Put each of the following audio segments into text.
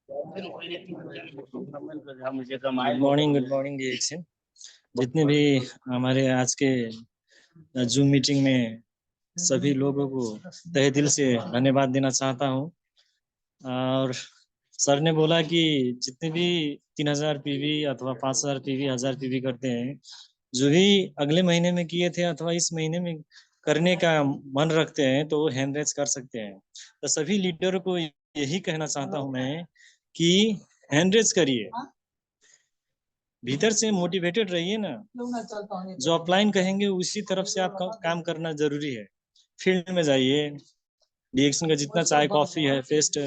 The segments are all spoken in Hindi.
Good morning reaction. जितने भी हमारे आज के जूम मीटिंग में सभी लोगों को तहे दिल से धन्यवाद देना चाहता हूं। और सर ने बोला कि जितने भी 3000 पीवी अथवा 5000 पीवी 1000 पीवी करते हैं, जो भी अगले महीने में किए थे अथवा इस महीने में करने का मन रखते हैं तो वो हैंड रेज कर सकते हैं। तो सभी लीडर को यही कहना चाहता हूं मैं कि हैंड रेज करिए, भीतर से मोटिवेटेड रहिए ना। जो अपलाइन कहेंगे उसी तरफ से आप काम करना जरूरी है। फील्ड में जाइए, डीएक्शन का जितना चाय कॉफी है, पेस्ट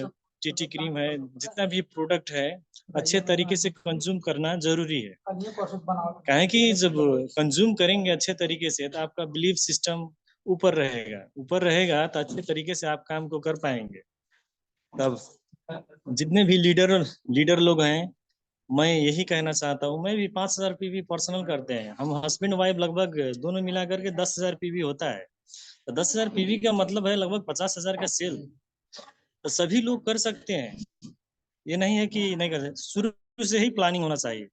टीटी क्रीम है, जितना भी प्रोडक्ट है अच्छे तरीके से कंज्यूम करना जरूरी है। काहे कि जब कंज्यूम करेंगे अच्छे तरीके से तो आपका बिलीफ सिस्टम ऊपर रहेगा तो अच्छे तरीके से आप काम को कर पाएंगे। तब जितने भी लीडर लोग हैं, मैं यही कहना चाहता हूँ, मैं भी 5000 पीवी पर्सनल करते हैं। हम हस्बैंड वाइफ लगभग दोनों मिला करके 10,000 पीवी होता है। तो 10,000 पीवी का मतलब है लगभग 50,000 का सेल। तो सभी लोग कर सकते हैं, ये नहीं है कि नहीं कर सकते। शुरू से ही प्लानिंग होना चाहिए।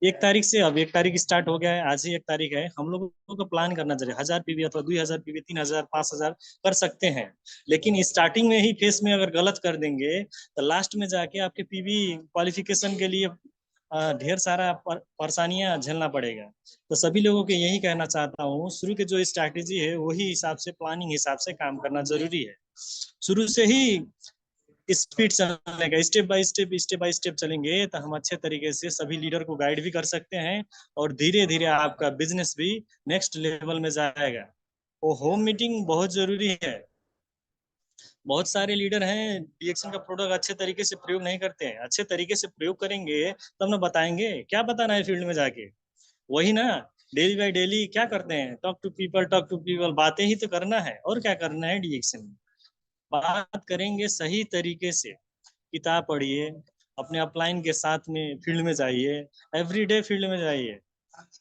1 तारीख से, अब 1 तारीख स्टार्ट हो गया है, आज ही 1 तारीख है। हम लोगों को प्लान करना चाहिए। 1000 पीवी अथवा 2000 पीवी, 3000, 5000 कर सकते हैं। लेकिन स्टार्टिंग में ही फेस में अगर गलत कर देंगे तो लास्ट में जाके आपके पीवी क्वालिफिकेशन के लिए ढेर सारा परेशानियां झेलना पड़ेगा। तो सभी लोगों को यही कहना चाहता हूँ, शुरू के जो स्ट्रैटेजी है वही हिसाब से, प्लानिंग हिसाब से काम करना जरूरी है। शुरू से ही स्पीड चलने का, स्टेप बाय स्टेप चलेंगे तो हम अच्छे तरीके से सभी लीडर को गाइड भी कर सकते हैं और धीरे धीरे आपका बिजनेस भी नेक्स्ट लेवल में जाएगा। वो होम मीटिंग बहुत जरूरी है। बहुत सारे लीडर हैं डीएक्शन का प्रोडक्ट अच्छे तरीके से प्रयोग नहीं करते हैं। अच्छे तरीके से प्रयोग करेंगे तब ना बताएंगे। क्या बताना है फील्ड में जाके, वही ना, डेली बाय डेली क्या करते हैं, टॉक टू पीपल, बातें ही तो करना है और क्या करना है। डीएक्शन में बात करेंगे सही तरीके से। किताब पढ़िए, अपने अपलाइन के साथ में फील्ड में जाइए, एवरीडे फील्ड में जाइए।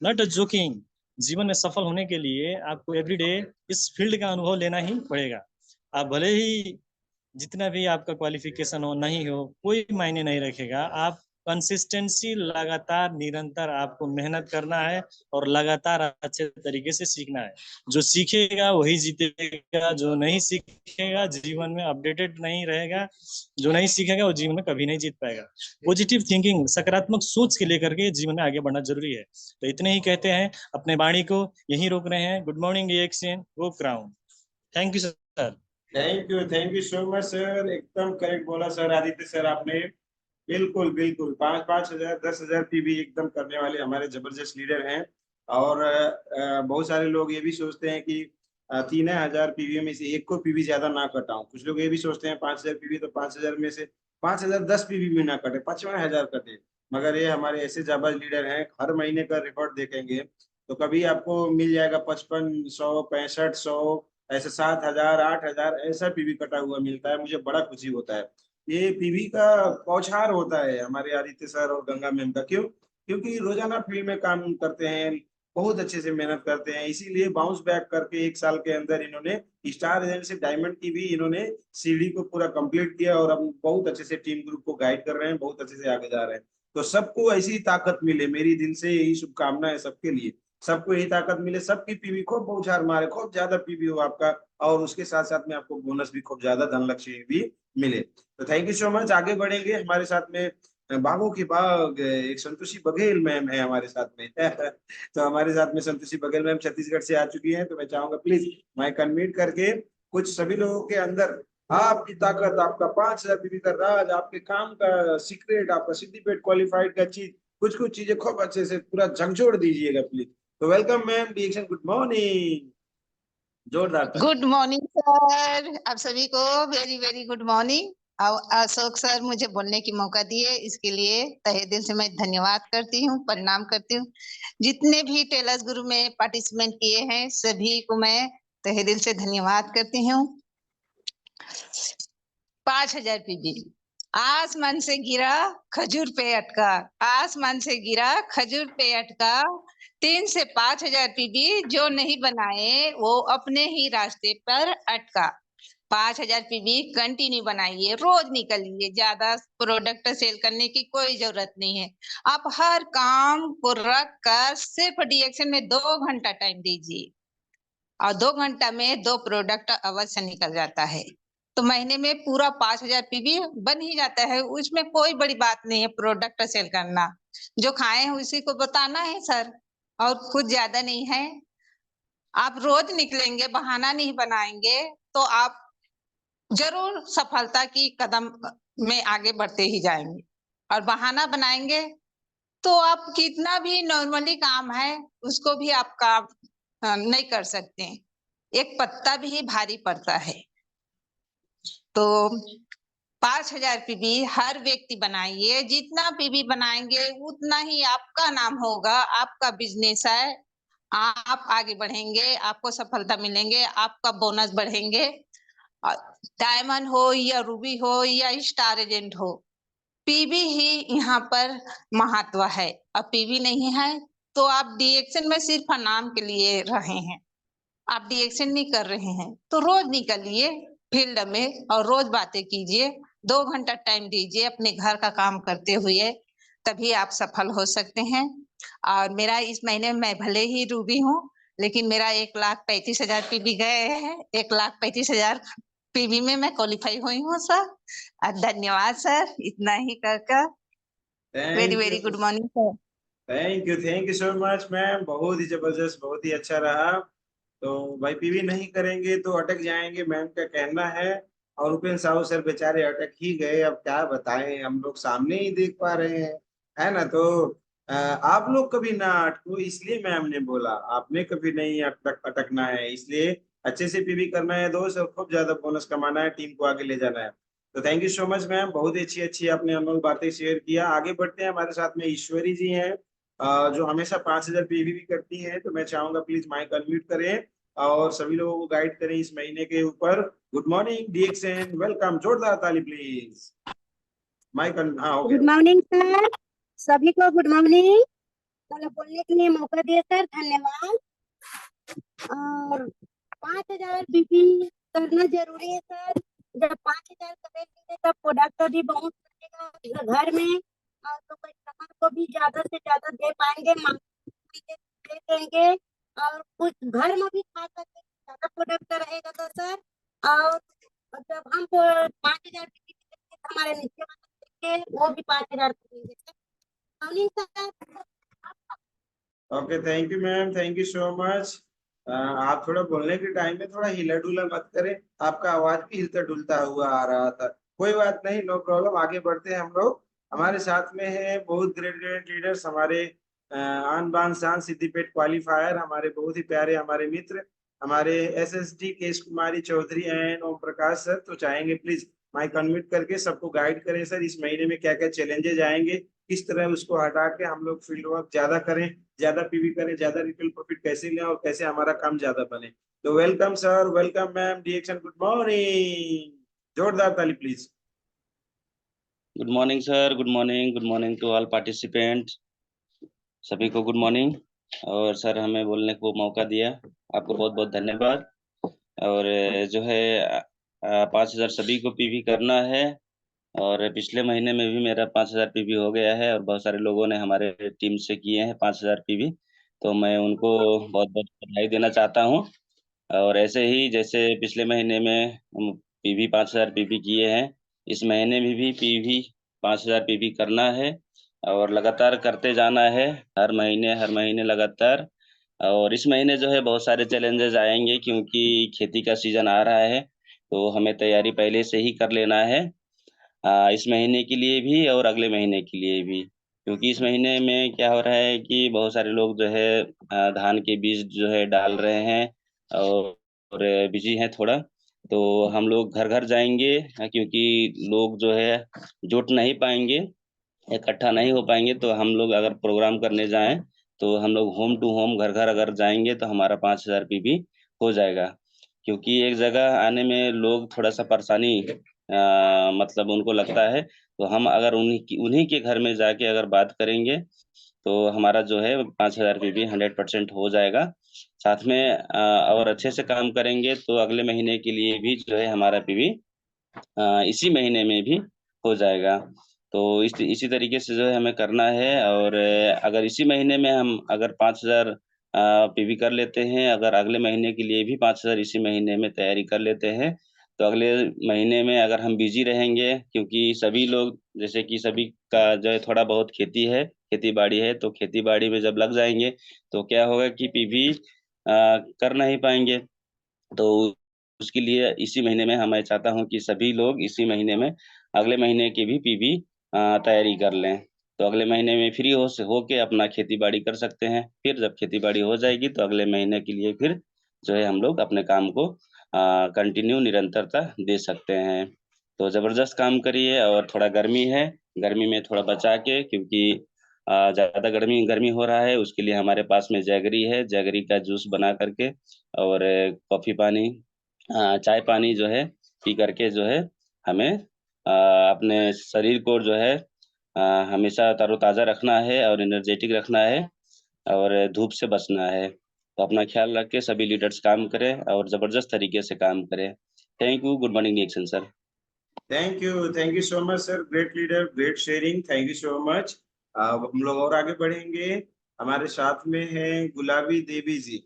नॉट जोकिंग, जीवन में सफल होने के लिए आपको एवरीडे इस फील्ड का अनुभव लेना ही पड़ेगा। आप भले ही जितना भी आपका क्वालिफिकेशन हो नहीं हो, कोई मायने नहीं रखेगा। आप कंसिस्टेंसी, लगातार निरंतर आपको मेहनत करना है और लगातार अच्छे तरीके से सीखना है। जो सीखेगा वही जीतेगा, जो नहीं सीखेगा जीवन में अपडेटेड नहीं रहेगा, जो नहीं सीखेगा वो जीवन में कभी नहीं जीत पाएगा। पॉजिटिव थिंकिंग, सकारात्मक सोच के लेकर के जीवन में आगे बढ़ना जरूरी है। तो इतने ही कहते हैं, अपने वाणी को यही रोक रहे हैं। Good morning reaction, go crown. Thank you sir. Thank you so much sir. एकदम करेक्ट बोला सर आदित्य सर आपने। बिल्कुल बिल्कुल 5,000 10,000 पीवी एकदम करने वाले हमारे जबरदस्त लीडर हैं। और बहुत सारे लोग ये भी सोचते हैं कि 3,000 पीवी में से एक को पीवी ज्यादा ना कटाऊं। कुछ लोग ये भी सोचते हैं 5,000 पीवी तो 5,000 में से 5,000 10 पीवी भी ना कटे, 55,000 कटे। मगर ये हमारे ऐसे जाबाज लीडर हैं, हर महीने का रिकॉर्ड देखेंगे तो कभी आपको मिल जाएगा 5500, 6500, ऐसे 7,000, 8,000 ऐसा पीवी कटा हुआ मिलता है। मुझे बड़ा खुशी होता है। ये पीवी का बौछार होता है हमारे आदित्य सर और गंगा मैम का। क्यों? क्योंकि रोजाना फील्ड में काम करते हैं, बहुत अच्छे से मेहनत करते हैं, इसीलिए बाउंस बैक करके 1 साल के अंदर इन्होंने स्टार एजेंसी डायमंड की भी इन्होंने सीढ़ी को पूरा कंप्लीट किया और अब बहुत अच्छे से टीम ग्रुप को गाइड कर रहे हैं, बहुत अच्छे से आगे जा रहे हैं। तो सबको ऐसी ताकत मिले, मेरी दिल से यही शुभकामना है सबके लिए। सबको यही ताकत मिले, सबकी पीवी खूब बौछार मारे, खूब ज्यादा पीवी हो आपका, और उसके साथ साथ में आपको बोनस भी खूब ज्यादा, धनलक्ष्मी भी मिले। तो थैंक यू सो मच। आगे बढ़ेंगे, हमारे साथ में बागों की बाग एक संतोषी बघेल मैम है हमारे साथ में तो हमारे साथ में संतोषी बघेल मैम छत्तीसगढ़ से आ चुकी हैं। तो मैं चाहूंगा प्लीज माइक अनम्यूट करके कुछ सभी लोगों के अंदर आपकी ताकत, आपका 5,000 पीवी का राज, आपके काम का सीक्रेट, आपका सिद्धिपेट क्वालिफाइड का चीज, कुछ कुछ चीजें खूब अच्छे से पूरा झकझोर दीजिएगा प्लीज। तो welcome ma'am, reaction, good morning. जोरदार गुड मॉर्निंग सर, आप सभी को very very good morning. Ashok sir मुझे बोलने की मौका दिए, इसके लिए तहे दिल से मैं धन्यवाद करती हूँ, प्रणाम करती हूँ। जितने भी टेलर्स गुरु में पार्टिसिपेंट किए हैं सभी को मैं तहे दिल से धन्यवाद करती हूँ। 5,000 पीवी आसमान से गिरा खजूर पे अटका, आसमान से गिरा खजूर पे अटका। 3 से 5,000 पीवी जो नहीं बनाए वो अपने ही रास्ते पर अटका। 5000 पीवी कंटिन्यू बनाइए, रोज निकलिए, ज्यादा प्रोडक्ट सेल करने की कोई जरूरत नहीं है। आप हर काम को रख कर सिर्फ डीएक्शन में 2 घंटा टाइम दीजिए और 2 घंटा में 2 प्रोडक्ट अवश्य निकल जाता है। तो महीने में पूरा 5000 पीवी बन ही जाता है, उसमें कोई बड़ी बात नहीं है प्रोडक्ट सेल करना। जो खाए हैं उसी को बताना है सर, और कुछ ज्यादा नहीं है। आप रोज निकलेंगे, बहाना नहीं बनाएंगे तो आप जरूर सफलता की कदम में आगे बढ़ते ही जाएंगे। और बहाना बनाएंगे तो आप कितना भी नॉर्मली काम है उसको भी आप काम नहीं कर सकते। एक पत्ता भी भारी पड़ता है। तो 5000 पीवी हर व्यक्ति बनाइए, जितना पीवी बनाएंगे उतना ही आपका नाम होगा, आपका बिजनेस है, आप आगे बढ़ेंगे, आपको सफलता मिलेंगे, आपका बोनस बढ़ेंगे। डायमंड हो या रूबी हो या स्टार एजेंट हो, पीवी ही यहाँ पर महत्व है। और पीवी नहीं है तो आप डीएक्शन में सिर्फ नाम के लिए रहे हैं, आप डीएक्शन नहीं कर रहे हैं। तो रोज निकलिए फील्ड में और रोज बातें कीजिए, 2 घंटा टाइम दीजिए अपने घर का काम करते हुए, तभी आप सफल हो सकते हैं। और मेरा इस महीने में मैं भले ही रूबी हूँ, लेकिन मेरा 1,35,000 पीवी गए हैं। 1,35,000 पीवी में मैं क्वालिफाई हुई हूँ सर। धन्यवाद सर, इतना ही कर very thank very you, good morning sir. Thank you so much ma'am. बहुत ही जबरदस्त, बहुत ही अच्छा रहा। तो भाई पीवी नहीं करेंगे तो अटक जाएंगे, मैम का कहना है। और उपेंद्र साहू सर बेचारे अटक ही गए, अब क्या बताएं, हम लोग सामने ही देख पा रहे हैं, है ना। तो आप लोग कभी ना अटको, इसलिए मैम ने बोला आपने कभी नहीं अटकना है, इसलिए अच्छे से पीवी करना है दोस्त, और खूब ज्यादा बोनस कमाना है, टीम को आगे ले जाना है। तो thank you so much ma'am, बहुत ही अच्छी अच्छी आपने अनमोल बातें शेयर किया। आगे बढ़ते हैं, हमारे साथ में ईश्वरी जी हैं, जो हमेशा 5000 पीवी भी करती हैं। तो मैं चाहूंगा प्लीज माइक अनम्यूट करें और सभी लोगों को गाइड करें इस महीने के ऊपर। गुड मॉर्निंग डीएक्सएन, वेलकम, जोरदार ताली प्लीज। माइक हाँ हो गुड गया। मॉर्निंग सर, सभी को गुड मॉर्निंग। मतलब बोलने के लिए मौका दिए सर, धन्यवाद। और 5000 बीपी करना जरूरी है सर। जब 5000 करेंगे तब प्रोडक्ट भी बहुत बनेगा घर में, और तो कस्टमर को भी ज्यादा से ज्यादा दे पाएंगे, दे देंगे, और कुछ घर में भी खा सकते, ज्यादा प्रोडक्ट रहेगा तो सर। और जब हम 5000 हमारे नीचे वाले वो भी 5000 करेंगे sir. Okay, thank you ma'am, thank you so much. आप थोड़ा बोलने के टाइम में थोड़ा हिला डुला मत करें, आपका आवाज भी हिलता डुलता हुआ आ रहा था। कोई बात नहीं, नो प्रॉब्लम, आगे बढ़ते हैं हम लोग। हमारे साथ में है बहुत ग्रेट ग्रेट लीडर्स, हमारे आन बान शान सिद्दीपेट क्वालिफायर, हमारे बहुत ही प्यारे हमारे मित्र, हमारे SSD Kesh Kumari Chaudhary and Om Prakash sir. तो चाहेंगे प्लीज माइक अनम्यूट करके सबको गाइड करें सर, इस महीने में क्या क्या चैलेंजेस आएंगे, किस तरह उसको हटा के हम लोग फील्ड वर्क ज्यादा करें, ज्यादा पीवी करें, ज्यादा रिटेल प्रॉफिट कैसे लें, और कैसे हमारा काम ज्यादा बने। तो welcome sir, welcome ma'am, DXN good morning, जोरदार ताली please. Good morning sir, good morning to all participant, सभी को गुड मॉर्निंग। और सर हमें बोलने को मौका दिया, आपको बहुत बहुत धन्यवाद। और जो है 5000 सभी को पीवी करना है, और पिछले महीने में भी मेरा 5000 पीवी हो गया है, और बहुत सारे लोगों ने हमारे टीम से किए हैं 5000 पीवी, तो मैं उनको बहुत बहुत बधाई देना चाहता हूँ। और ऐसे ही जैसे पिछले महीने में हम पीवी 5000 पीवी किए हैं, इस महीने में भी पीवी 5000 पीवी करना है, और लगातार करते जाना है, हर महीने लगातार। और इस महीने जो है बहुत सारे चैलेंजेस आएंगे, क्योंकि खेती का सीजन आ रहा है, तो हमें तैयारी पहले से ही कर लेना है, इस महीने के लिए भी और अगले महीने के लिए भी। क्योंकि इस महीने में क्या हो रहा है कि बहुत सारे लोग जो है धान के बीज जो है डाल रहे हैं, और बिजी हैं थोड़ा। तो हम लोग घर घर जाएंगे, क्योंकि लोग जो है जुट नहीं पाएंगे, इकट्ठा नहीं हो पाएंगे। तो हम लोग अगर प्रोग्राम करने जाएं तो हम लोग होम टू होम, घर घर अगर जाएंगे तो हमारा 5000 पीवी हो जाएगा। क्योंकि एक जगह आने में लोग थोड़ा सा परेशानी मतलब उनको लगता है, तो हम अगर उन्हीं के घर में जाके अगर बात करेंगे तो हमारा जो है 5000 पीवी 100% हो जाएगा। साथ में और अच्छे से काम करेंगे तो अगले महीने के लिए भी जो है हमारा पीवी इसी महीने में भी हो जाएगा। तो इसी तरीके से जो है हमें करना है। और अगर इसी महीने में हम अगर 5000 पीवी कर लेते हैं, अगर अगले महीने के लिए भी 5000 इसी महीने में तैयारी कर लेते हैं, तो अगले महीने में अगर हम बिजी रहेंगे, क्योंकि सभी लोग जैसे कि सभी का जो है थोड़ा बहुत खेती है, खेती बाड़ी है, तो खेती बाड़ी में जब लग जाएंगे तो क्या होगा कि पीवी कर नहीं पाएंगे। तो उसके लिए इसी महीने में मैं चाहता हूँ कि सभी लोग इसी महीने में अगले महीने की भी पीवी तैयारी कर लें। तो अगले महीने में फ्री हो के अपना खेती बाड़ी कर सकते हैं। फिर जब खेती बाड़ी हो जाएगी तो अगले महीने के लिए फिर जो है हम लोग अपने काम को कंटिन्यू निरंतरता दे सकते हैं। तो जबरदस्त काम करिए। और थोड़ा गर्मी है, गर्मी में थोड़ा बचा के, क्योंकि ज्यादा गर्मी हो रहा है, उसके लिए हमारे पास में जैगरी है, जैगरी का जूस बना करके और कॉफी पानी चाय पानी जो है पी करके जो है हमें अपने शरीर को जो है हमेशा तरोताजा रखना है और एनर्जेटिक रखना है और धूप से बचना है। तो अपना ख्याल रख के सभी लीडर्स काम करें और जबरदस्त तरीके से काम करें। Thank you. Good morning reaction sir. Thank you so much sir, great leader, great sharing, thank you so much. अब हम लोग और आगे बढ़ेंगे। हमारे साथ में है गुलाबी देवी जी,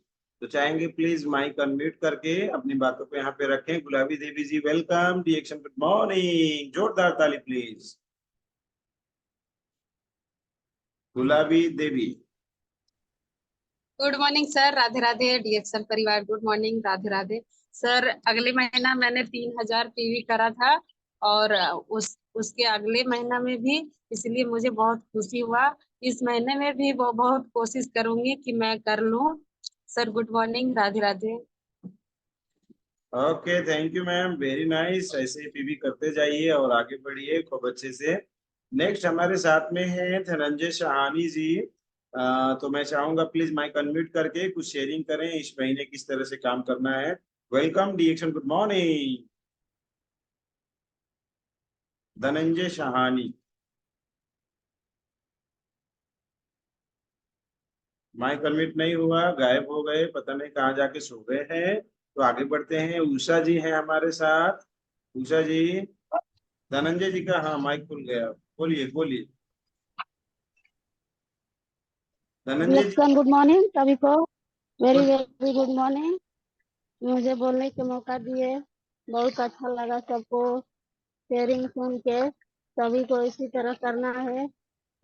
तो चाहेंगे प्लीज माइक अनम्यूट करके अपनी बातों को यहाँ पे रखें। Gulabi Devi ji, welcome reaction, good morning, जोरदार ताली please. Gulabi Devi. Good morning sir, Radhe Radhe DXN परिवार, good morning, Radhe Radhe sir. अगले महीना मैंने 3000 पीवी करा था और उसके अगले महीना में भी, इसलिए मुझे बहुत खुशी हुआ। इस महीने में भी वो बहुत कोशिश करूंगी कि मैं कर लूं sir. Good morning, Radhe Radhe. Okay, thank you ma'am, very nice. ऐसे ही पीवी करते जाइए और आगे बढ़िए खूब अच्छे से। नेक्स्ट हमारे साथ में है धनंजय सहानी जी। तो मैं चाहूंगा प्लीज माइक अनम्यूट करके कुछ शेयरिंग करें, इस महीने किस तरह से काम करना है। Welcome DXN, good morning Dhananjay Sahani. Mic unmute नहीं हुआ, गायब हो गए, पता नहीं कहाँ जाके सो गए हैं। तो आगे बढ़ते हैं। उषा जी हैं हमारे साथ। उषा जी, धनंजय जी का हाँ माइक खुल गया, बोलिए बोलिए धनंजय जी। गुड मॉर्निंग सभी को, वेरी वेरी गुड मॉर्निंग। मुझे बोलने का मौका दिए, बहुत अच्छा लगा सबको शेयरिंग सुन के। सभी को इसी तरह करना है,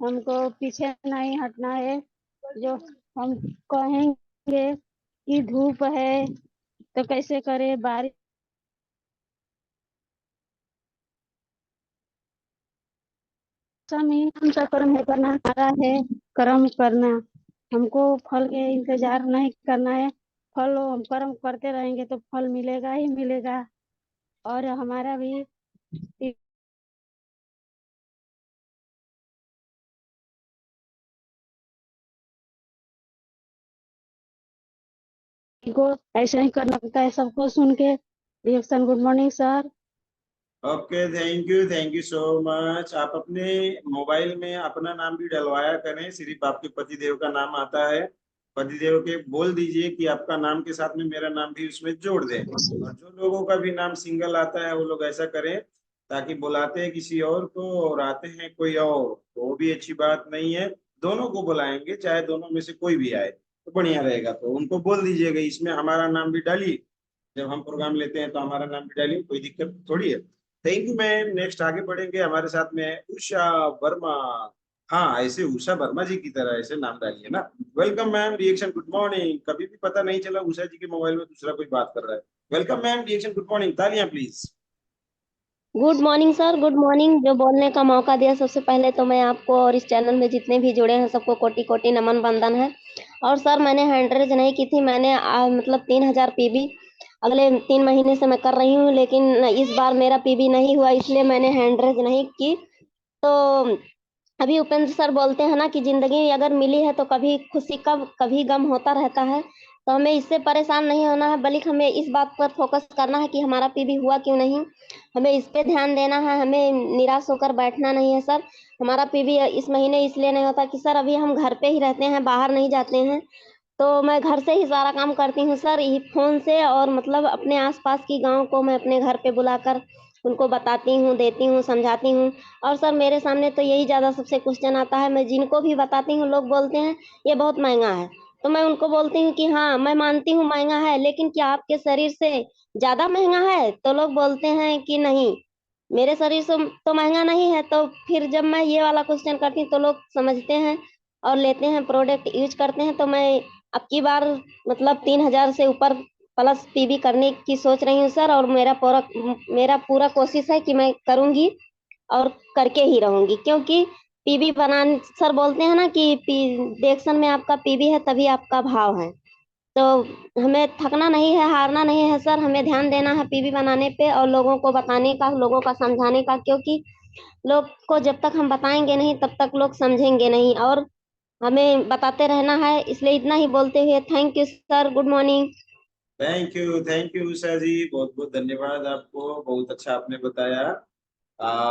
हमको पीछे नहीं हटना है। जो हम कहेंगे कि धूप है तो कैसे करे, बारिश में हमसे कर्म है करना, हमारा है कर्म करना। हमको फल के इंतजार नहीं करना है, फल हम कर्म करते रहेंगे तो फल मिलेगा ही मिलेगा। और हमारा भी को ऐसा ही करना पड़ता है सबको सुन के। Reaction, good morning sir. Okay, thank you so much. आप अपने मोबाइल में अपना नाम भी डलवाया करें, सिर्फ आपके पतिदेव का नाम आता है, पतिदेव के बोल दीजिए कि आपका नाम के साथ में मेरा नाम भी उसमें जोड़ दें। और जो लोगों का भी नाम सिंगल आता है वो लोग ऐसा करें, ताकि बुलाते हैं किसी और को और आते हैं कोई और, तो वो भी अच्छी बात नहीं है। दोनों को बुलाएंगे, चाहे दोनों में से कोई भी आए तो बढ़िया रहेगा। तो उनको बोल दीजिएगा इसमें हमारा नाम भी डालिए, जब हम प्रोग्राम लेते हैं तो हमारा नाम भी डालिए, कोई दिक्कत थोड़ी है। Thank you ma'am. नेक्स्ट आगे बढ़ेंगे। हमारे साथ में है उषा वर्मा। हाँ, ऐसे उषा वर्मा जी की तरह ऐसे नाम डालिए ना। Welcome ma'am reaction, good morning. कभी भी पता नहीं चला उषा जी के मोबाइल में दूसरा कोई बात कर रहा है। Welcome ma'am reaction, good morning, तालियां please. Good morning sir, good morning. जो बोलने का मौका दिया, सबसे पहले तो मैं आपको और इस चैनल में जितने भी जुड़े हैं सबको कोटि कोटि नमन वंदन है। और सर मैंने हैंड रेज नहीं की थी, मैंने मतलब 3000 पीबी अगले 3 महीने से मैं कर रही हूँ, लेकिन इस बार मेरा पीबी नहीं हुआ, इसलिए मैंने हैंड रेज नहीं की। तो अभी उपेंद्र सर बोलते हैं ना कि जिंदगी अगर मिली है तो कभी खुशी कभी गम होता रहता है। तो हमें इससे परेशान नहीं होना है, बल्कि हमें इस बात पर फोकस करना है कि हमारा पीबी हुआ क्यों नहीं। हमें इस पे ध्यान देना है, हमें निराश होकर बैठना नहीं है सर। हमारा पीबी इस महीने इसलिए नहीं होता कि सर अभी हम घर पे ही रहते हैं, बाहर नहीं जाते हैं, तो मैं घर से ही सारा काम करती हूँ सर, ये फोन से। और मतलब अपने आसपास की गाँव को मैं अपने घर पे बुलाकर उनको बताती हूँ, देती हूँ, समझाती हूँ। और सर मेरे सामने तो यही ज्यादा सबसे क्वेश्चन आता है, मैं जिनको भी बताती हूँ लोग बोलते हैं ये बहुत महंगा है। तो मैं उनको बोलती हूँ कि हाँ मैं मानती हूँ महंगा है, लेकिन क्या आपके शरीर से ज्यादा महंगा है? तो लोग बोलते हैं कि नहीं, मेरे शरीर से तो महंगा नहीं है। तो फिर जब मैं ये वाला क्वेश्चन करती हूँ तो लोग समझते हैं और लेते हैं, प्रोडक्ट यूज करते हैं। तो मैं अब की बार मतलब 3000 से ऊपर प्लस पीबी करने की सोच रही हूँ सर, और मेरा पूरा कोशिश है कि मैं करूंगी और करके ही रहूंगी, क्योंकि पीबी बनाने सर बोलते हैं ना कि रिएक्शन में आपका पीबी है तभी आपका भाव है। तो हमें थकना नहीं है, हारना नहीं है सर, हमें ध्यान देना है पीबी बनाने पे और लोगों को बताने का, लोगों का समझाने का, क्योंकि लोग को जब तक हम बताएंगे नहीं तब तक लोग समझेंगे नहीं, और हमें बताते रहना है। इसलिए इतना ही बोलते हुए thank you sir, good morning. Thank you Usha ji, बहुत बहुत धन्यवाद आपको, बहुत अच्छा आपने बताया।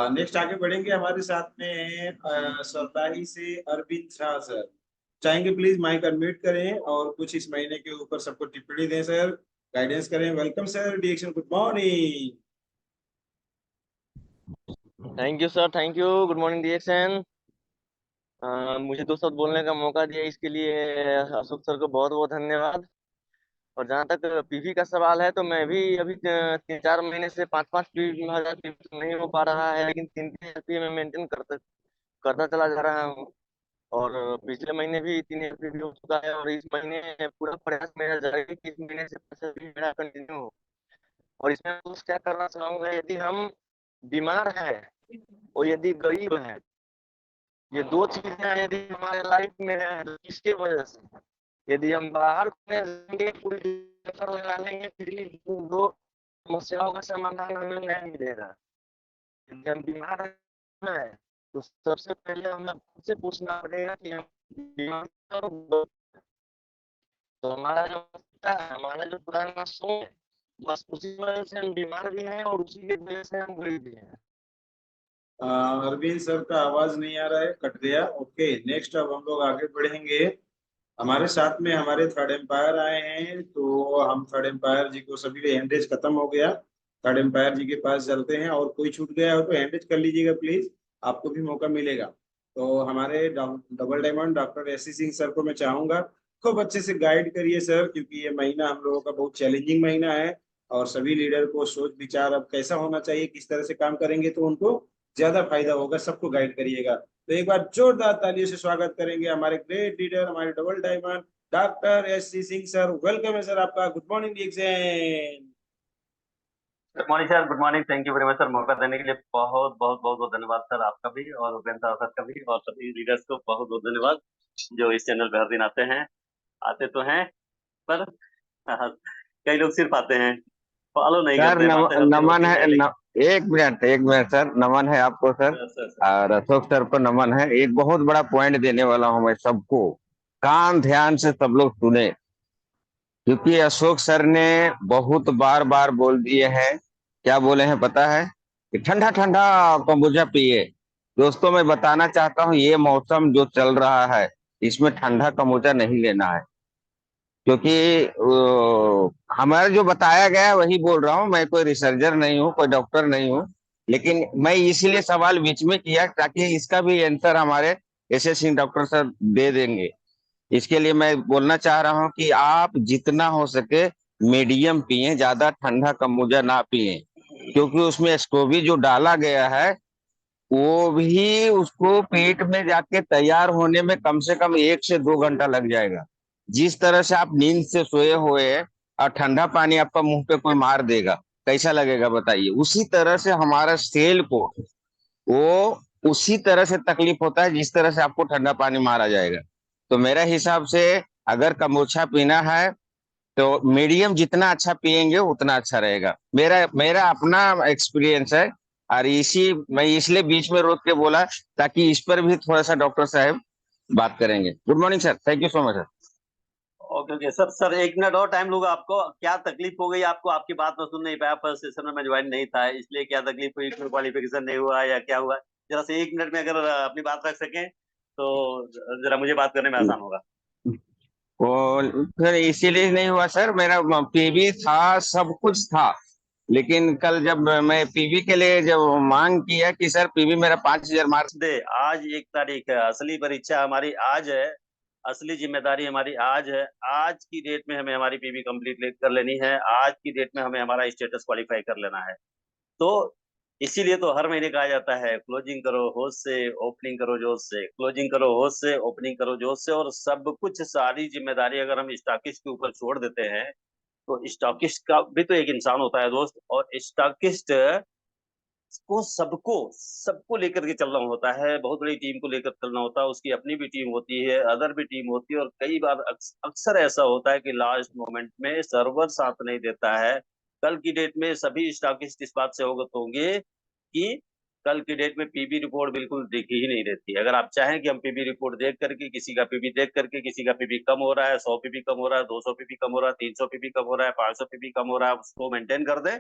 नेक्स्ट आगे बढ़ेंगे, हमारे साथ में सरताही से अरविंद शाह सर। चाहेंगे प्लीज माइक अनम्यूट करें और कुछ इस महीने के ऊपर सबको टिप्पणी दें सर, गाइडेंस करें। Welcome sir, DXN, good morning. Thank you sir, thank you, good morning DXN. मुझे 2 शब्द बोलने का मौका दिया, इसके लिए अशोक सर को बहुत बहुत धन्यवाद। और जहाँ तक पीवी का सवाल है, तो मैं भी अभी 3-4 महीने से 5-5 हजार पीवी नहीं हो पा रहा है, लेकिन 3-3 पीवी में मेंटेन करता चला जा रहा हूँ। और पिछले महीने भी 3 पीवी हो चुका है, और इस महीने पूरा प्रयास मेरा जारी है कि इस महीने से 5 मेरा कंटिन्यू हो। और इसमें कुछ क्या करना चाहूंगा, यदि हम बीमार है और यदि गरीब है, ये 2 चीजें यदि हमारे लाइफ में है, तो इसके वजह से यदि हम बाहर जाएंगे, पूरी चक्कर लगा लेंगे, फिर भी 2 समस्याओं का समाधान हमें नहीं मिलेगा। यदि हम बीमार है तो सबसे पहले हमें खुद से पूछना पड़ेगा कि हम बीमार तो हमारा जो पुराना सोच है, बस उसी वजह से हम बीमार भी हैं और उसी की वजह से हम गरीब भी हैं। अरविंद सर का आवाज नहीं आ रहा है, कट गया। ओके, नेक्स्ट अब हम लोग आगे बढ़ेंगे। हमारे साथ में हमारे थर्ड एम्पायर आए हैं, तो हम थर्ड एम्पायर जी को, सभी का हैंडेज खत्म हो गया, थर्ड एम्पायर जी के पास चलते हैं। और कोई छूट गया हो तो हैंडेज कर लीजिएगा प्लीज, आपको भी मौका मिलेगा। तो हमारे double diamond doctor S C. Singh sir को मैं चाहूंगा खूब अच्छे से गाइड करिए सर, क्योंकि ये महीना हम लोगों का बहुत चैलेंजिंग महीना है और सभी लीडर को सोच विचार अब कैसा होना चाहिए, किस तरह से काम करेंगे तो उनको ज्यादा फायदा होगा, सबको गाइड करिएगा। तो एक बार जोरदार तालियों से स्वागत करेंगे हमारे ग्रेट लीडर, हमारे double diamond doctor S C. Singh sir. Welcome है सर आपका, good morning DXN. Good morning sir, good morning, thank you very much sir. मौका देने के लिए बहुत बहुत बहुत बहुत धन्यवाद सर, आपका भी और उपेंद्र सर का भी, और सभी लीडर्स को बहुत बहुत धन्यवाद जो इस चैनल पे हर दिन आते हैं। आते तो हैं पर कई लोग सिर्फ आते हैं, फॉलो नहीं सर करते हैं। नमन है एक मिनट सर, नमन है आपको सर, और अशोक सर को नमन है। एक बहुत बड़ा पॉइंट देने वाला हूं मैं सबको, कान ध्यान से सब लोग सुने, क्योंकि अशोक सर ने बहुत बार बार बोल दिए हैं। क्या बोले हैं पता है? कि ठंडा ठंडा kombucha पिए। दोस्तों मैं बताना चाहता हूँ, ये मौसम जो चल रहा है इसमें ठंडा kombucha नहीं लेना है, क्योंकि हमारा जो बताया गया है वही बोल रहा हूँ। मैं कोई रिसर्चर नहीं हूँ, कोई डॉक्टर नहीं हूँ, लेकिन मैं इसलिए सवाल बीच में किया ताकि इसका भी आंसर हमारे एस.एस. सिंह डॉक्टर सर दे देंगे। इसके लिए मैं बोलना चाह रहा हूँ कि आप जितना हो सके मीडियम पिए, ज्यादा ठंडा kombucha ना पिए, क्योंकि उसमें स्कोबी जो डाला गया है वो भी उसको पेट में जाके तैयार होने में कम से कम 1 से 2 घंटा लग जाएगा। जिस तरह से आप नींद से सोए हुए हैं और ठंडा पानी आपका मुंह पे कोई मार देगा, कैसा लगेगा बताइए? उसी तरह से हमारा सेल को वो उसी तरह से तकलीफ होता है जिस तरह से आपको ठंडा पानी मारा जाएगा। तो मेरा हिसाब से अगर kombucha पीना है तो मीडियम जितना अच्छा पिएंगे उतना अच्छा रहेगा। मेरा मेरा अपना एक्सपीरियंस है, और मैं इसलिए बीच में रोक के बोला ताकि इस पर भी थोड़ा सा डॉक्टर साहब बात करेंगे। Good morning sir, thank you so much sir. Okay okay sir, sir 1 minute और टाइम लूंगा आपको। क्या तकलीफ हो गई आपको? आपकी बात मैं सुन नहीं पाया, फर्स्ट सेशन में मैं ज्वाइन नहीं था, इसलिए क्या तकलीफ हुई? कोई क्वालिफिकेशन नहीं हुआ या क्या हुआ? जरा से 1 मिनट में अगर अपनी बात रख सकें तो जरा मुझे बात करने में आसान होगा। वो फिर इसीलिए नहीं हुआ सर, मेरा पीवी था, सब कुछ था, लेकिन कल जब मैं पीवी के लिए जब मांग किया कि सर पीवी मेरा 5000 मार्क्स दे, आज 1 तारीख है, असली परीक्षा हमारी आज है, असली जिम्मेदारी हमारी आज है। आज की डेट में हमें हमारी पीवी कंप्लीट कर लेनी है, आज की डेट में हमें हमारा स्टेटस क्वालिफाई कर लेना है। तो इसीलिए तो हर महीने कहा जाता है क्लोजिंग करो होश से, ओपनिंग करो जोश से, क्लोजिंग करो होश से, ओपनिंग करो जोश से। और सब कुछ, सारी जिम्मेदारी अगर हम स्टॉकिस्ट के ऊपर छोड़ देते हैं तो स्टॉकिस्ट का भी तो एक इंसान होता है दोस्त, और स्टॉकिस्ट को सबको सबको लेकर के चलना होता है, बहुत बड़ी टीम को लेकर चलना होता है, उसकी अपनी भी टीम होती है, अदर भी टीम होती है, और कई बार अक्सर ऐसा होता है कि लास्ट मोमेंट में सर्वर साथ नहीं देता है। कल की डेट में सभी स्टॉकिस्ट इस बात से अवगत होंगे कि कल की डेट में पीबी रिपोर्ट बिल्कुल देखी ही नहीं रहती। अगर आप चाहें कि हम पीबी रिपोर्ट देख करके, किसी का पीबी देख करके, किसी का पीबी कम हो रहा है, 100 पीबी कम हो रहा है, 200 पीबी कम हो रहा है, 300 पीबी कम हो रहा है, 500 पीबी कम हो रहा है, उसको मेंटेन कर दें,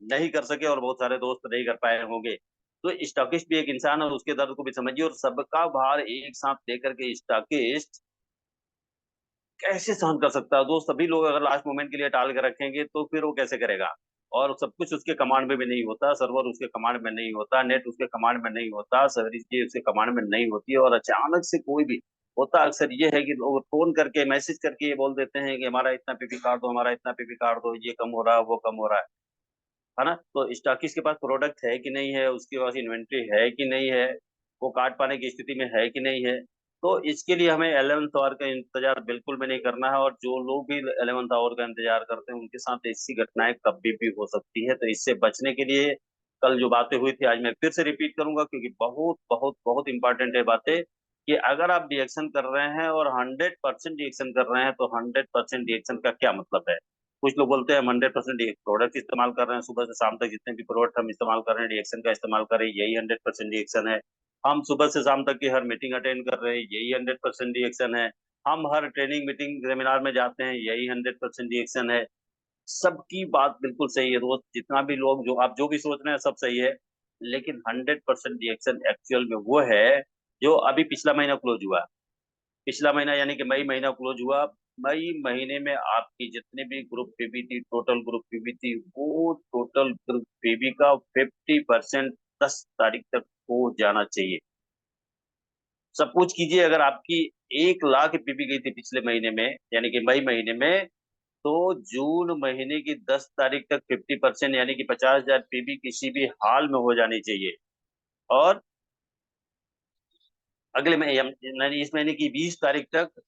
नहीं कर सके, और बहुत सारे दोस्त नहीं कर पाए होंगे। तो स्टॉकिस्ट भी एक इंसान है, उसके दर्द को भी समझिए, और सबका भार एक साथ लेकर के स्टॉकिस्ट कैसे सहन कर सकता है दोस्त? सभी लोग अगर लास्ट मोमेंट के लिए टाल के रखेंगे तो फिर वो कैसे करेगा? और सब कुछ उसके कमांड में भी नहीं होता, सर्वर उसके कमांड में नहीं होता, नेट उसके कमांड में नहीं होता, सर्विस की उसके कमांड में नहीं होती है। और अचानक से कोई भी होता अक्सर ये है कि लोग फोन करके, मैसेज करके ये बोल देते हैं कि हमारा इतना पीपी काट दो, हमारा इतना पीपी काट दो, ये कम हो रहा है, वो कम हो रहा है ना? तो स्टॉकिस्ट के पास प्रोडक्ट है कि नहीं है, उसके पास इन्वेंट्री है कि नहीं है, वो काट पाने की स्थिति में है कि नहीं है। तो इसके लिए हमें 11th आवर का इंतजार बिल्कुल भी नहीं करना है, और जो लोग भी 11th आवर का इंतजार करते हैं उनके साथ ऐसी घटनाएं कभी भी हो सकती है। तो इससे बचने के लिए कल जो बातें हुई थी आज मैं फिर से रिपीट करूंगा, क्योंकि बहुत बहुत बहुत इंपॉर्टेंट है बातें, कि अगर आप रिएक्शन कर रहे हैं और 100% रिएक्शन कर रहे हैं तो 100% रिएक्शन का क्या मतलब है? कुछ लोग बोलते हैं हम 100% प्रोडक्ट इस्तेमाल कर रहे हैं, सुबह से शाम तक जितने भी प्रोडक्ट हम इस्तेमाल कर रहे हैं, रिएक्शन का इस्तेमाल कर रहे हैं, यही 100% रिएक्शन है। हम सुबह से शाम तक की हर मीटिंग अटेंड कर रहे हैं, यही 100% रिएक्शन है। हम हर ट्रेनिंग मीटिंग सेमिनार में जाते हैं, यही 100% रिएक्शन है। सबकी बात बिल्कुल सही है दोस्त, जितना भी लोग जो आप जो भी सोच रहे हैं सब सही है, लेकिन 100% रिएक्शन एक्चुअल में वो है जो अभी पिछला महीना क्लोज हुआ। पिछला महीना यानी कि मई महीना क्लोज हुआ। मई महीने में आपकी जितने भी ग्रुप पीबी थी, टोटल ग्रुप पीबी थी, वो टोटल ग्रुप पीबी का 50% 10 तारीख तक हो जाना चाहिए। सपोज कीजिए अगर आपकी 1 लाख पीबी गई थी पिछले महीने में, यानी कि मई महीने में, तो जून महीने की 10 तारीख तक 50% यानी कि 50,000 पीबी किसी भी हाल में हो जानी चाहिए। और अगले महीने, इस महीने की 20 तारीख तक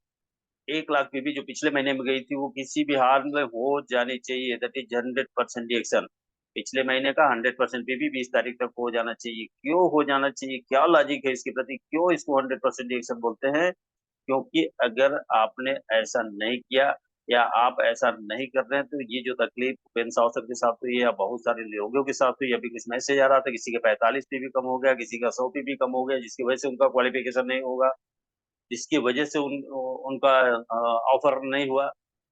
1 लाख पीबी जो पिछले महीने में गई थी वो किसी भी हाल में हो जानी चाहिए। That is 100% reaction. पिछले महीने का 100% पीबी 20 तारीख तक हो जाना चाहिए। क्यों हो जाना चाहिए, क्या लॉजिक है इसके प्रति, क्यों इसको 100% रिएक्शन बोलते हैं? क्योंकि अगर आपने ऐसा नहीं किया या आप ऐसा नहीं कर रहे हैं तो ये जो तकलीफ पेन साउसर के साथ हुई या बहुत सारे लोगों के साथ हुई, अभी कुछ मैसेज आ रहा था किसी का 45 पीबी कम हो गया, किसी का 100 पीबी कम हो गया, जिसकी वजह से उनका क्वालिफिकेशन नहीं होगा, जिसकी वजह से उनका ऑफर नहीं हुआ।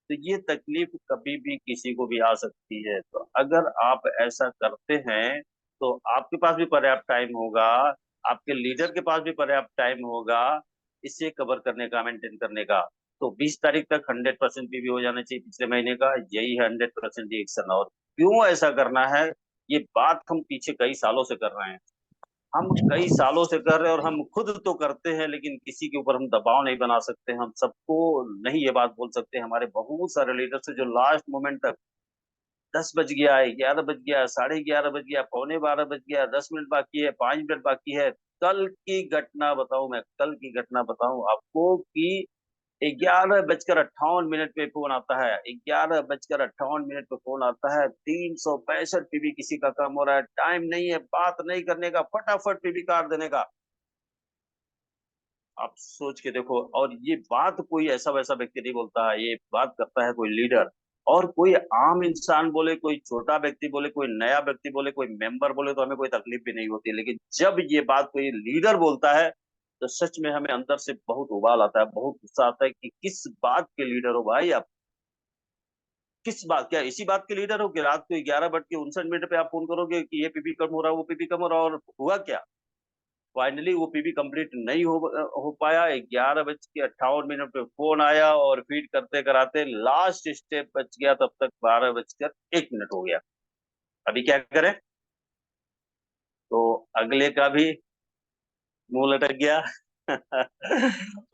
तो ये तकलीफ कभी भी किसी को भी आ सकती है। तो अगर आप ऐसा करते हैं तो आपके पास भी पर्याप्त टाइम होगा, आपके लीडर के पास भी पर्याप्त टाइम होगा इसे कवर करने का, मेंटेन करने का। तो 20 तारीख तक 100% पीवी हो जाना चाहिए पिछले महीने का, यही 100% रिएक्शन। और क्यों ऐसा करना है, ये बात हम पीछे कई सालों से कर रहे हैं, हम कई सालों से कर रहे हैं, और हम खुद तो करते हैं लेकिन किसी के ऊपर हम दबाव नहीं बना सकते, हम सबको नहीं ये बात बोल सकते। हमारे बहुत सारे लीडर्स है जो लास्ट मोमेंट तक 10 बज गया, 11 बज गया, 11:30 बज गया, 11:45 बज गया, 10 मिनट बाकी है, 5 मिनट बाकी है। कल की घटना बताऊं, मैं कल की घटना बताऊं आपको कि 11:58 पे फोन आता है, 11:58 पे फोन आता है, 365 पीबी किसी का कम हो रहा है, टाइम नहीं है बात नहीं करने का, फटाफट पीबी काट देने का। आप सोच के देखो, और ये बात कोई ऐसा वैसा व्यक्ति नहीं बोलता है, ये बात करता है कोई लीडर। और कोई आम इंसान बोले, कोई छोटा व्यक्ति बोले, कोई नया व्यक्ति बोले, कोई मेंबर बोले तो हमें कोई तकलीफ भी नहीं होती, लेकिन जब ये बात कोई लीडर बोलता है तो सच में हमें अंदर से बहुत उबाल आता है, बहुत गुस्सा आता है कि किस बात के लीडर हो भाई आप? किस बात, क्या इसी बात के लीडर हो कि रात को 11:59 पे आप फोन करोगे कि ये पीपी कम हो रहा है, वो पीपी कम हो रहा है, और हुआ क्या? फाइनली वो पीपी कंप्लीट नहीं हो पाया। 11:58 पे फोन आया और फीड करते कराते लास्ट स्टेप बच गया, तब तक 12:01 हो गया। अभी क्या करें? तो अगले का भी मुंह लटक गया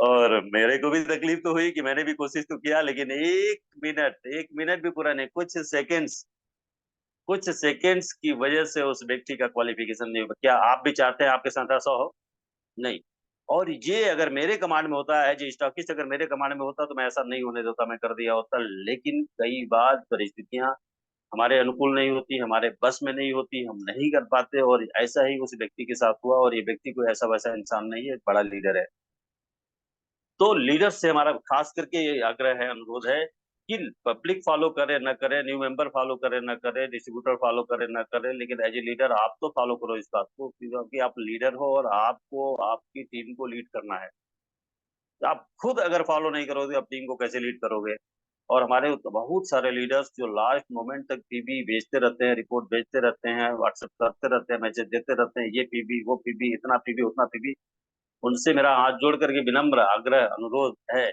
और मेरे को भी तकलीफ तो हुई कि मैंने भी कोशिश तो किया, लेकिन 1 मिनट भी पूरा नहीं, कुछ सेकंड्स की वजह से उस व्यक्ति का क्वालिफिकेशन नहीं हुआ। क्या आप भी चाहते हैं आपके साथ ऐसा हो? नहीं। और ये अगर मेरे कमांड में होता है, जो स्टॉकिस्ट अगर मेरे कमांड में होता तो मैं ऐसा नहीं होने देता, मैं कर दिया होता। लेकिन कई बार परिस्थितियां हमारे अनुकूल नहीं होती, हमारे बस में नहीं होती, हम नहीं कर पाते, और ऐसा ही उस व्यक्ति के साथ हुआ। और ये व्यक्ति कोई ऐसा वैसा इंसान नहीं है, एक बड़ा लीडर है। तो लीडर से हमारा खास करके ये आग्रह है, अनुरोध है कि पब्लिक फॉलो करे न करे, न्यू मेंबर फॉलो करे न करे, डिस्ट्रीब्यूटर फॉलो करे न करे, लेकिन एज ए लीडर आप तो फॉलो करो इस बात को, क्योंकि आप लीडर हो और आपको आपकी टीम को लीड करना है। आप खुद अगर फॉलो नहीं करोगे, आप टीम को कैसे लीड करोगे? और हमारे बहुत सारे लीडर्स जो लास्ट मोमेंट तक पीबी भेजते रहते हैं, रिपोर्ट भेजते रहते हैं, व्हाट्सएप करते रहते हैं, मैसेज देते रहते हैं, ये पीबी वो पीबी, इतना पीबी उतना पीबी। उनसे मेरा हाथ जोड़ करके विनम्र आग्रह अनुरोध है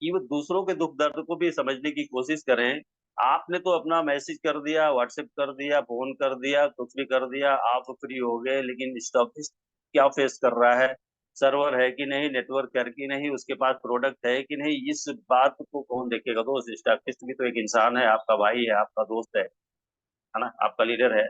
कि वो दूसरों के दुख दर्द को भी समझने की कोशिश करें। आपने तो अपना मैसेज कर दिया, व्हाट्सएप कर दिया, फोन कर दिया, कुछ भी कर दिया, आप फ्री हो गए, लेकिन स्टॉकिस्ट क्या फेस कर रहा है? सर्वर है कि नहीं, नेटवर्क है कि नहीं, उसके पास प्रोडक्ट है कि नहीं, इस बात को कौन देखेगा? दोस्त, स्टॉकिस्ट भी तो एक इंसान है, आपका भाई है, आपका दोस्त है ना, आपका लीडर है।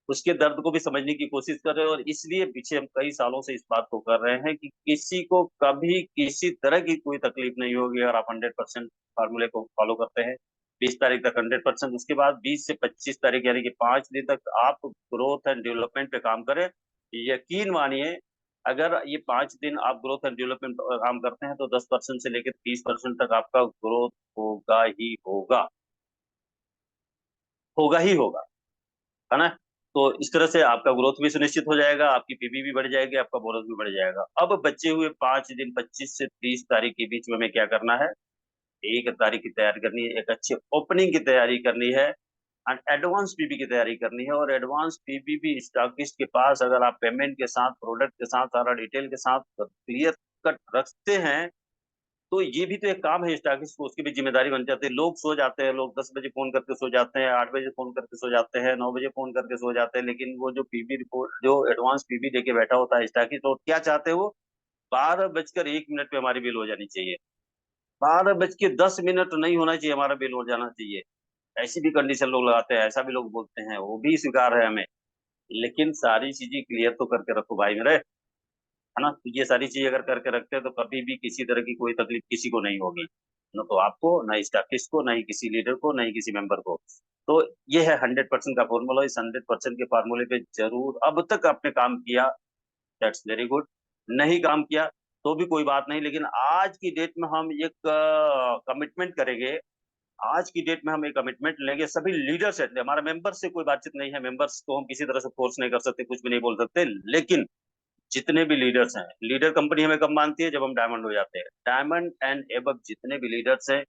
उसके दर्द को भी समझने की कोशिश कर रहे हैं। और इसलिए पीछे हम कई सालों से इस बात को कर रहे हैं कि किसी को कभी किसी तरह की कोई तकलीफ नहीं होगी अगर आप 100% फार्मूले को फॉलो करते हैं। 20 तारीख तक 100%, उसके बाद 20 से 25 तारीख यानी कि 5 दिन तक आप ग्रोथ एंड डेवलपमेंट पे काम करें। यकीन मानिए, अगर ये 5 दिन आप ग्रोथ एंड डेवलपमेंट काम करते हैं तो 10% से लेकर 30% तक आपका ग्रोथ होगा ही होगा, होगा ही होगा, है ना? तो इस तरह से आपका ग्रोथ भी सुनिश्चित हो जाएगा, आपकी पीबी भी बढ़ जाएगी, आपका बोनस भी बढ़ जाएगा। अब बचे हुए 5 दिन 25 से 30 तारीख के बीच में हमें क्या करना है? 1 तारीख की तैयारी करनी है, एक अच्छे ओपनिंग की तैयारी करनी है, एंड एडवांस पीबी की तैयारी करनी है। और एडवांस पीबी भी स्टॉकिस्ट के पास अगर आप पेमेंट के साथ, प्रोडक्ट के साथ, सारा डिटेल के साथ क्लियर कट रखते हैं, तो ये भी तो एक काम है स्टॉकिस्ट को, उसकी भी जिम्मेदारी बन जाती है। लोग सो जाते हैं, लोग 10 बजे फोन करके सो जाते हैं, 8 बजे फोन करके सो जाते हैं, 9 बजे फोन करके सो जाते हैं, लेकिन वो जो पीबी रिपोर्ट, जो एडवांस पीबी देके बैठा होता है स्टॉकिस्ट, तो क्या चाहते हैं वो? 12:01 पे हमारी बिल हो जानी चाहिए, 12:10 नहीं होना चाहिए, हमारा बिल हो जाना चाहिए। ऐसी भी कंडीशन लोग लगाते हैं, ऐसा भी लोग बोलते हैं, वो भी स्वीकार है हमें। लेकिन सारी चीजें क्लियर तो करके रखो भाई मेरे, है ना? तो ये सारी चीजें अगर करके रखते हैं तो कभी भी किसी तरह की कोई तकलीफ किसी को नहीं होगी, न तो आपको, न स्टॉकिस्ट को, न ही किसी लीडर को, न ही किसी मेंबर को। तो ये है 100% का फॉर्मूला। इस 100% के फार्मूले पे जरूर अब तक आपने काम किया, दैट्स वेरी गुड। नहीं काम किया तो भी कोई बात नहीं, लेकिन आज की डेट में हम एक कमिटमेंट करेंगे। आज की डेट में हम एक कमिटमेंट लेंगे, सभी लीडर से, हमारा मेंबर से कोई बातचीत नहीं है, मेंबर्स को हम किसी तरह से फोर्स नहीं कर सकते, कुछ भी नहीं बोल सकते, लेकिन जितने भी लीडर्स हैं, लीडर कंपनी हमें कब मानती है? जब हम डायमंड हो जाते हैं। डायमंड एंड एबव जितने भी लीडर्स हैं,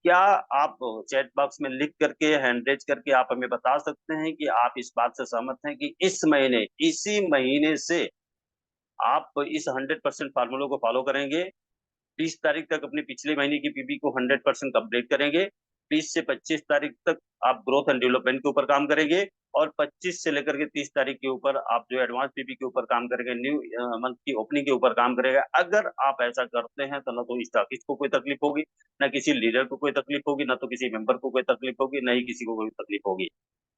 क्या आप चैट बॉक्स में लिख करके, हैंड रेज करके आप हमें बता सकते हैं कि आप इस बात से सहमत हैं कि इस महीने, इसी महीने से आप इस 100% फार्मूलों को फॉलो करेंगे, 30 तारीख तक अपने पिछले महीने की पीबी को 100% कंप्लीट करेंगे, 20 से 25 तारीख तक आप ग्रोथ एंड डेवलपमेंट के ऊपर काम करेंगे, और 25 से लेकर के 30 तारीख के ऊपर आप जो एडवांस पीबी के ऊपर काम करेंगे, न्यू मंथ की ओपनिंग के ऊपर काम करेगा। अगर आप ऐसा करते हैं तो न तो स्टॉकिस्ट को कोई तकलीफ होगी, न किसी लीडर को कोई तकलीफ होगी, न तो किसी मेंबर को कोई तकलीफ होगी, न ही किसी को कोई तकलीफ होगी,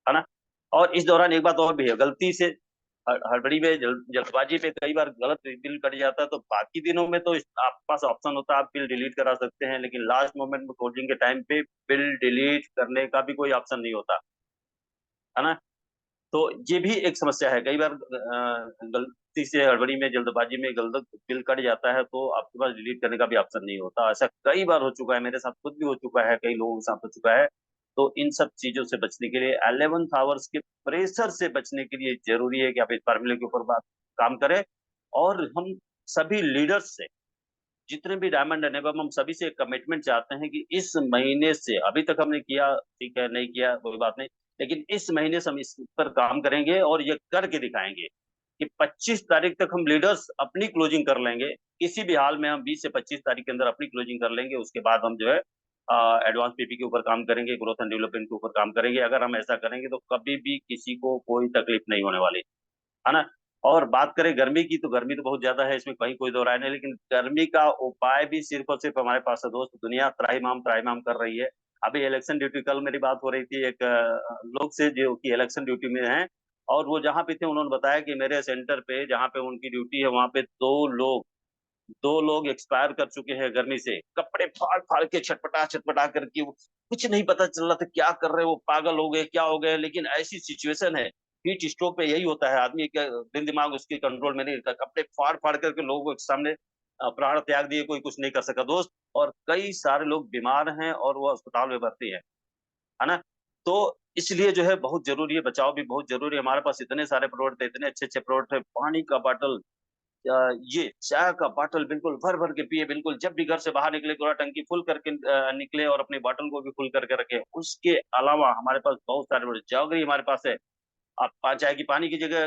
है ना? और इस दौरान एक बात और भी है, गलती से हड़बड़ी में, जल्दबाजी में कई बार गलत बिल कट जाता है, तो बाकी दिनों में तो आपके पास ऑप्शन होता है, आप बिल डिलीट करा सकते हैं, लेकिन लास्ट मोमेंट में क्लोजिंग के टाइम पे बिल डिलीट करने का भी कोई ऑप्शन नहीं होता, है ना? तो ये भी एक समस्या है। कई बार गलती से, हड़बड़ी में, जल्दबाजी में गलत बिल कट जाता है, तो आपके पास डिलीट करने का भी ऑप्शन नहीं होता। ऐसा कई बार हो चुका है, मेरे साथ खुद भी हो चुका है, कई लोगों के साथ हो चुका है। तो इन सब चीजों से बचने के लिए, 11th आवर्स के प्रेशर से बचने के लिए जरूरी है कि आप इस फार्मूले के ऊपर बात काम करें। और हम सभी लीडर्स से, जितने भी डायमंड एंड एबव, हम सभी से कमिटमेंट चाहते हैं कि इस महीने से, अभी तक हमने किया ठीक है, नहीं किया कोई बात नहीं, लेकिन इस महीने से हम इस पर काम करेंगे और ये करके दिखाएंगे कि 25 तारीख तक हम लीडर्स अपनी क्लोजिंग कर लेंगे। किसी भी हाल में हम 20 से 25 तारीख के अंदर अपनी क्लोजिंग कर लेंगे। उसके बाद हम जो है एडवांस पीपी के ऊपर काम करेंगे, ग्रोथ एंड डेवलपमेंट के ऊपर काम करेंगे। अगर हम ऐसा करेंगे तो कभी भी किसी को कोई तकलीफ नहीं होने वाली, है ना। और बात करें गर्मी की, तो गर्मी तो बहुत ज्यादा है, इसमें कहीं कोई दो राय नहीं, लेकिन गर्मी का उपाय भी सिर्फ और सिर्फ हमारे पास है दोस्त। दुनिया त्राहिमाम कर रही है। अभी इलेक्शन ड्यूटी, कल मेरी बात हो रही थी एक लोग से जो कि इलेक्शन ड्यूटी में हैं, और वो जहाँ पे थे उन्होंने बताया कि मेरे सेंटर पे जहाँ पे उनकी ड्यूटी है वहां पे दो लोग एक्सपायर कर चुके हैं गर्मी से। कपड़े फाड़ फाड़ के छटपटा करके, कुछ नहीं पता चल रहा था क्या कर रहे, वो पागल हो गए क्या हो गए। लेकिन ऐसी सिचुएशन है, हीट स्ट्रोक पे यही होता है, आदमी का दिल दिमाग उसके कंट्रोल में नहीं रहता। कपड़े फाड़ फाड़ करके लोगों के सामने प्राण त्याग दिए, कोई कुछ नहीं कर सका दोस्त। और कई सारे लोग बीमार हैं और वो अस्पताल में भर्ती है ना। तो इसलिए जो है बहुत जरूरी है, बचाव भी बहुत जरूरी है। हमारे पास इतने सारे प्रोडक्ट है, इतने अच्छे अच्छे प्रोडक्ट है। पानी का बॉटल, ये चाय का बॉटल बिल्कुल भर भर के पिए, बिल्कुल जब भी घर से बाहर निकले पूरा टंकी फुल करके निकले, और अपनी बॉटल को भी फुल करके रखे। उसके अलावा हमारे पास बहुत सारे जैगरी हमारे पास है। आप चाय की पानी की जगह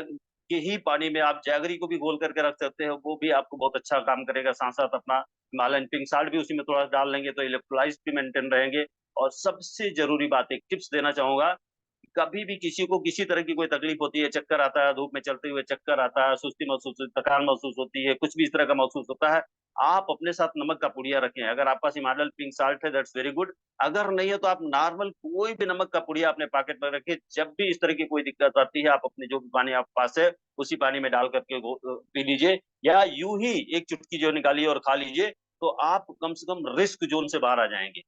के ही पानी में आप जैगरी को भी घोल करके रख सकते हो, वो भी आपको बहुत अच्छा काम करेगा। साथ साथ अपना हिमालयन पिंक साल्ट भी उसी में थोड़ा डाल लेंगे तो इलेक्ट्रोलाइट्स भी मेंटेन रहेंगे। और सबसे जरूरी बात, एक टिप्स देना चाहूंगा, कभी भी किसी को किसी तरह की कोई तकलीफ होती है, चक्कर आता है, धूप में चलते हुए चक्कर आता है, सुस्ती महसूस, थकान महसूस होती है, कुछ भी इस तरह का महसूस होता है, आप अपने साथ नमक का पुड़िया रखें। अगर आपके पास हिमालयन पिंक साल्ट है दैट्स वेरी गुड, अगर नहीं है तो आप नॉर्मल कोई भी नमक का पुड़िया अपने पॉकेट में रखें। जब भी इस तरह की कोई दिक्कत आती है, आप अपने जो भी पानी आप पास है उसी पानी में डाल करके पी लीजिए, या यूं ही एक चुटकी जो निकालिए और खा लीजिए, तो आप कम से कम रिस्क जोन से बाहर आ जाएंगे,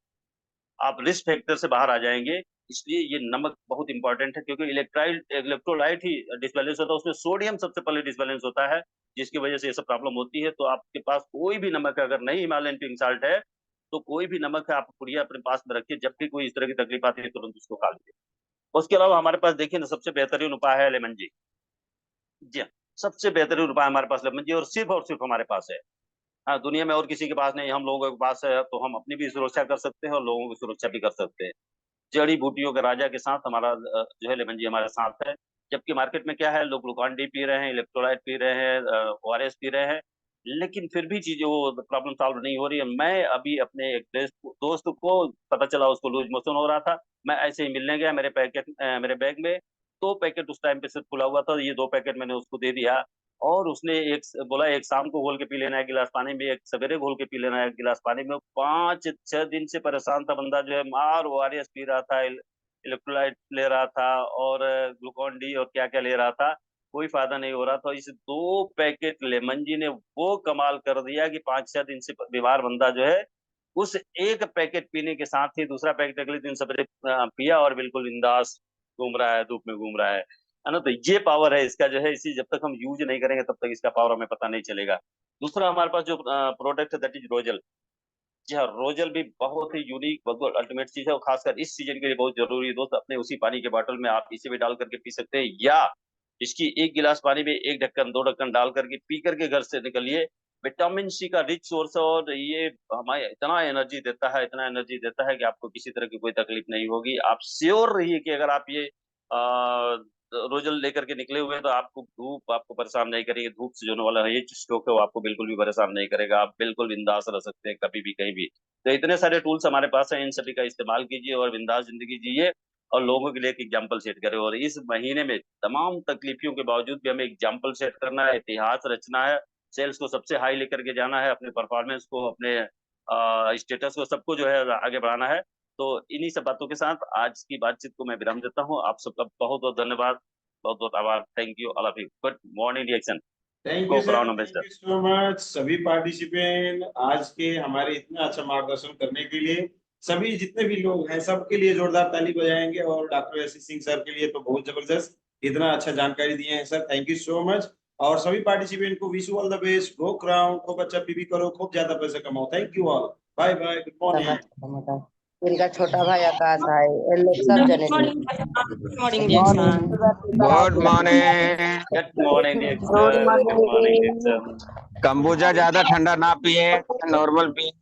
आप रिस्क फैक्टर से बाहर आ जाएंगे। इसलिए ये नमक बहुत इंपॉर्टेंट है, क्योंकि इलेक्ट्रोलाइट ही डिसबैलेंस होता है, उसमें सोडियम सबसे पहले डिसबैलेंस होता है, जिसकी वजह से ये सब प्रॉब्लम होती है। तो आपके पास कोई भी नमक है, अगर नहीं हिमालयन पिंक साल्ट है तो कोई भी नमक है, आप पुड़िया अपने पास में रखिए, जब भी कोई इस तरह की तकलीफ आती है तुरंत उसको खा लीजिए। उसके अलावा हमारे पास देखिए ना, सबसे बेहतरीन उपाय है लेमन जी। जी हाँ, सबसे बेहतरीन उपाय हमारे पास लेमन जी, और सिर्फ हमारे पास है। हाँ, दुनिया में और किसी के पास नहीं, हम लोगों के पास है, तो हम अपनी भी सुरक्षा कर सकते हैं और लोगों की सुरक्षा भी कर सकते हैं। जड़ी बूटियों के राजा के साथ हमारा जो है लेमन जी हमारे साथ है। जबकि मार्केट में क्या है, लोग ग्लूकॉन डी पी रहे हैं, इलेक्ट्रोलाइट पी रहे हैं, ओआरएस पी रहे हैं, लेकिन फिर भी चीजें वो प्रॉब्लम सॉल्व नहीं हो रही है। मैं अभी अपने एक दोस्त को पता चला उसको लूज मोशन हो रहा था, मैं ऐसे ही मिलने गया, मेरे बैग में 2 पैकेट उस टाइम पे सिर्फ खुला हुआ था, ये 2 पैकेट मैंने उसको दे दिया। और उसने एक बोला, एक शाम को घोल के पी लेना है गिलास पानी में, एक सवेरे घोल के पी लेना है गिलास पानी में। 5-6 दिन से परेशान था बंदा, जो है मार ओआरएस पी रहा था, इलेक्ट्रोलाइट ले रहा था, और ग्लूकॉन डी और क्या क्या ले रहा था, कोई फायदा नहीं हो रहा था। इस 2 पैकेट लेमन जी ने वो कमाल कर दिया कि 5-6 दिन से बीमार बंदा जो है, उस 1 पैकेट पीने के साथ ही दूसरा पैकेट अगले दिन सवेरे पिया, और बिल्कुल बिंदास घूम रहा है, धूप में घूम रहा है ना। तो ये पावर है इसका जो है, इसी जब तक हम यूज नहीं करेंगे तब तक इसका पावर हमें पता नहीं चलेगा। दूसरा हमारे पास जो प्रोडक्ट है दैट इज रोजल। जी हाँ, रोजल भी बहुत ही यूनिक, बहुत अल्टीमेट चीज है, और खासकर इस सीजन के लिए बहुत जरूरी है दोस्त। अपने उसी पानी के बोतल में आप इसे भी डाल करके पी सकते हैं, या इसकी 1 गिलास पानी में 1 ढक्कन 2 ढक्कन डाल करके पी करके घर से निकलिए। विटामिन सी का रिच सोर्स है, और ये हमारे इतना एनर्जी देता है कि आपको किसी तरह की कोई तकलीफ नहीं होगी। आप श्योर रहिए कि अगर आप ये रोजल लेकर के निकले हुए हैं तो आपको धूप आपको परेशान नहीं करेगी। धूप से जो होने वाला है ये स्ट्रोक है वो आपको बिल्कुल भी परेशान नहीं करेगा, आप बिल्कुल बिंदास रह सकते हैं कभी भी कहीं भी। तो इतने सारे टूल्स हमारे पास हैं, इन सभी का इस्तेमाल कीजिए और बिंदास जिंदगी जिए, और लोगों के लिए एक एग्जाम्पल सेट करें। और इस महीने में तमाम तकलीफियों के बावजूद भी हमें एग्जाम्पल सेट करना है, इतिहास रचना है, सेल्स को सबसे हाई लेकर के जाना है, अपने परफॉर्मेंस को, अपने स्टेटस को, सबको जो है आगे बढ़ाना है। तो इन्हीं सब बातों के साथ आज की बातचीत को मैं विराम देता हूँ। आप सबका बहुत बहुत धन्यवाद, बहुत बहुत आभार। Thank you all of you. Good morning reaction. Thank you sir, thank you so much सभी पार्टिसिपेंट, आज के हमारे इतना अच्छा मार्गदर्शन करने के लिए। सभी जितने भी लोग हैं सबके लिए जोरदार ताली बजाएंगे, और डॉक्टर एस सिंह सर के लिए तो बहुत जबरदस्त, इतना अच्छा जानकारी दिए हैं sir, thank you so much. और सभी पार्टिसिपेंट को wish you all the best, go crown, खूब अच्छा पीवी करो, खूब ज्यादा पैसा कमाओ। Thank you all, bye bye, good morning. इनका छोटा भाई आकाश है, ये लोग सब जने थे। Good morning good morning. Good morning कंबूजा ज्यादा ठंडा ना पिए, नॉर्मल पिए।